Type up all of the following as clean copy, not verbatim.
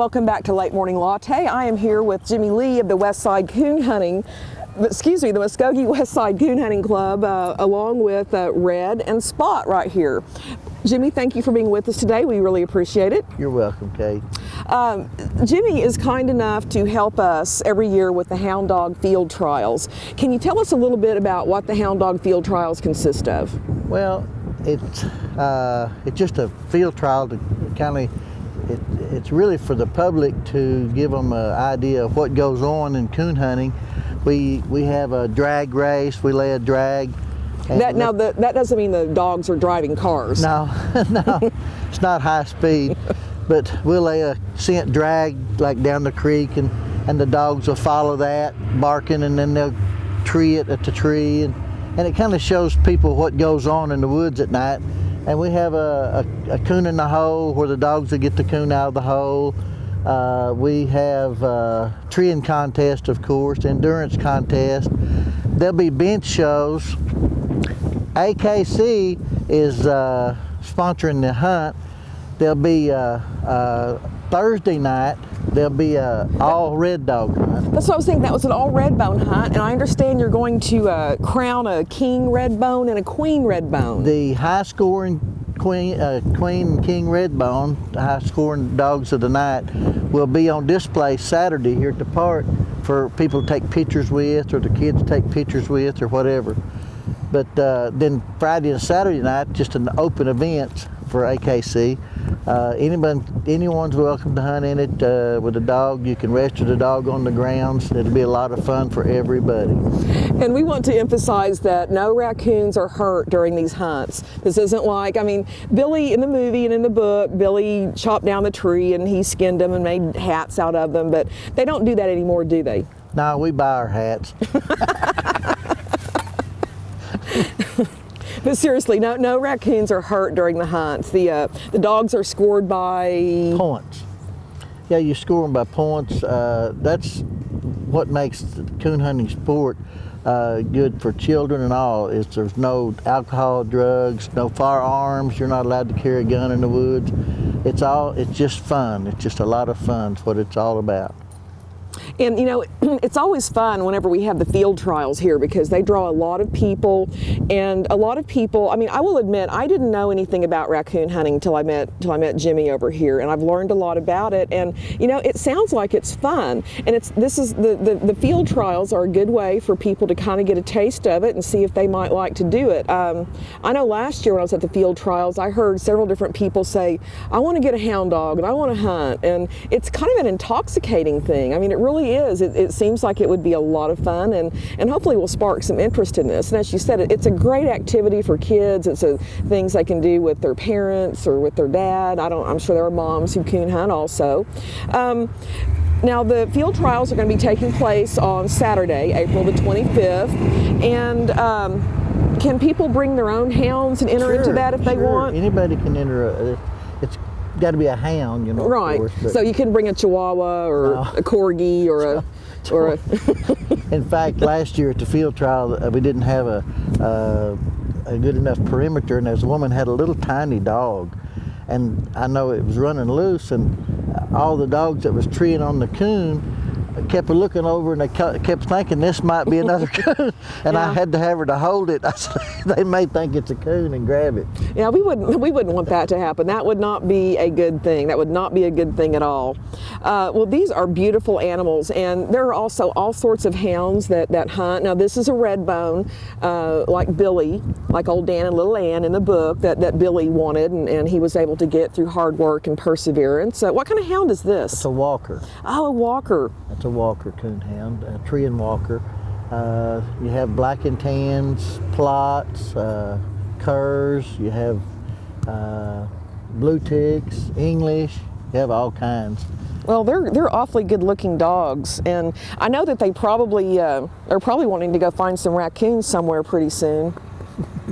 welcome back to Late Morning Latte. I am here with Jimmy Lee of the Westside Coon Hunting, the Muskogee Westside Coon Hunting Club, along with Red and Spot right here. Jimmy, thank you for being with us today. We really appreciate it. You're welcome, Kate. Jimmy is kind enough to help us every year with the Hound Dog Field Trials. Can you tell us a little bit about what the Hound Dog Field Trials consist of? Well, it's just a field trial to kind of, it's really for the public to give them an idea of what goes on in coon hunting. We have a drag race. We lay a drag. That doesn't mean the dogs are driving cars. No, no, it's not high speed, but we'll lay a scent drag like down the creek, and the dogs will follow that, barking, and then they'll tree it at the tree, and it kind of shows people what goes on in the woods at night. And we have a coon in the hole where the dogs will get the coon out of the hole. We have treeing contest, of course, endurance contest. There'll be bench shows. AKC is sponsoring the hunt. There'll be Thursday night, there'll be all red dog hunt. That's what I was thinking. That was an all red bone hunt, and I understand you're going to crown a king red bone and a queen red bone. The high scoring queen and king red bone, the high scoring dogs of the night, will be on display Saturday here at the park for people to take pictures with, or the kids take pictures with, or whatever. But then Friday and Saturday night, just an open event for AKC. Anyone's welcome to hunt in it with a dog. You can register the dog on the grounds. It'll be a lot of fun for everybody. And we want to emphasize that no raccoons are hurt during these hunts. This isn't like, I mean, Billy in the movie and in the book, Billy chopped down the tree and he skinned them and made hats out of them, but they don't do that anymore, do they? No, we buy our hats. But seriously, no raccoons are hurt during the hunts. The dogs are scored by points. Yeah, you score them by points. That's what makes the coon hunting sport good for children and all. Is there's no alcohol, drugs, no firearms. You're not allowed to carry a gun in the woods. It's just fun. It's just a lot of fun. It's what it's all about. And you know, it's always fun whenever we have the field trials here because they draw a lot of people, and a lot of people, I mean, I will admit I didn't know anything about raccoon hunting till I met Jimmy over here, and I've learned a lot about it. And you know, it sounds like it's fun, and the field trials are a good way for people to kind of get a taste of it and see if they might like to do it. I know last year when I was at the field trials, I heard several different people say, I want to get a hound dog and I want to hunt, and it's kind of an intoxicating thing. I mean, it really is. It seems like it would be a lot of fun, and hopefully will spark some interest in this. And as you said, it's a great activity for kids. It's things they can do with their parents or with their dad. I'm sure there are moms who coon hunt also. Now the field trials are going to be taking place on Saturday, April the 25th, and can people bring their own hounds and enter into that if they want? Anybody can enter. It's got to be a hound, you know. Right. Of course, so you can bring a Chihuahua or a Corgi or a. In fact, last year at the field trial, we didn't have a good enough perimeter, and this woman had a little tiny dog, and I know it was running loose, and all the dogs that was treeing on the coon kept looking over, and they kept thinking this might be another coon, and yeah. I had to have her to hold it. I said, they may think it's a coon and grab it. Yeah, we wouldn't want that to happen. That would not be a good thing. That would not be a good thing at all. Well, these are beautiful animals, and there are also all sorts of hounds that hunt. Now, this is a red bone, like Billy, like old Dan and little Ann in the book that Billy wanted, and he was able to get through hard work and perseverance. What kind of hound is this? It's a walker. Oh, a walker. It's a walker coon hound, a treeing walker. You have black and tans, plots, curs, you have blue ticks, English, you have all kinds. Well, they're awfully good-looking dogs, and I know that they probably are probably wanting to go find some raccoons somewhere pretty soon.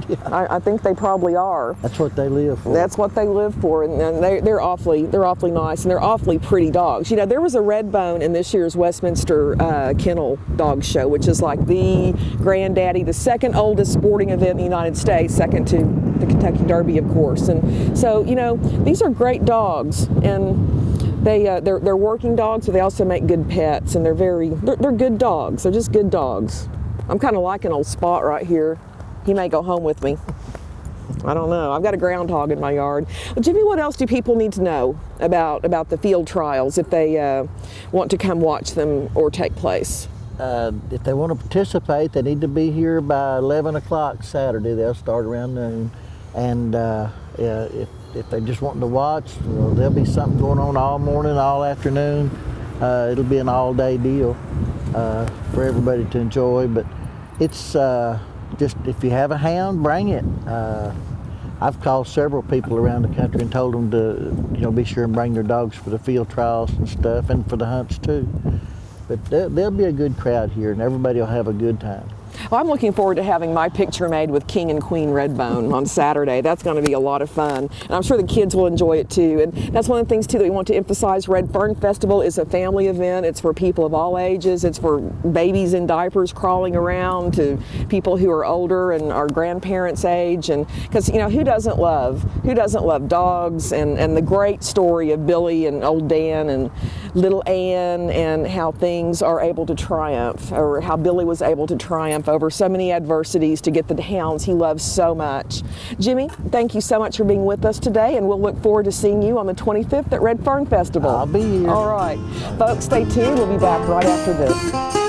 Yeah. I think they probably are. That's what they live for. That's what they live for, and they're awfully nice, and they're awfully pretty dogs. You know, there was a red bone in this year's Westminster Kennel Dog Show, which is like the granddaddy, the second oldest sporting event in the United States, second to the Kentucky Derby, of course. And so, you know, these are great dogs, and They're working dogs, but they also make good pets, and they're good dogs. They're just good dogs. I'm kind of liking old Spot right here. He may go home with me. I don't know. I've got a groundhog in my yard. Well, Jimmy, what else do people need to know about the field trials if they want to come watch them or take place? If they want to participate, they need to be here by 11 o'clock Saturday. They'll start around noon. And if they just want to watch, there'll be something going on all morning, all afternoon. It'll be an all-day deal for everybody to enjoy. But it's just, if you have a hound, bring it. I've called several people around the country and told them to, be sure and bring their dogs for the field trials and stuff, and for the hunts too. But there'll be a good crowd here, and everybody will have a good time. Well, I'm looking forward to having my picture made with King and Queen Redbone on Saturday. That's going to be a lot of fun, and I'm sure the kids will enjoy it too. And that's one of the things too that we want to emphasize. Red Fern Festival is a family event. It's for people of all ages. It's for babies in diapers crawling around to people who are older and our grandparents' age. And because who doesn't love dogs and the great story of Billy and old Dan and little Ann, and how things are able to triumph, or how Billy was able to triumph over so many adversities to get the hounds he loves so much. Jimmy, thank you so much for being with us today, and we'll look forward to seeing you on the 25th at Red Fern Festival. I'll be here. All right. Folks, stay tuned. We'll be back right after this.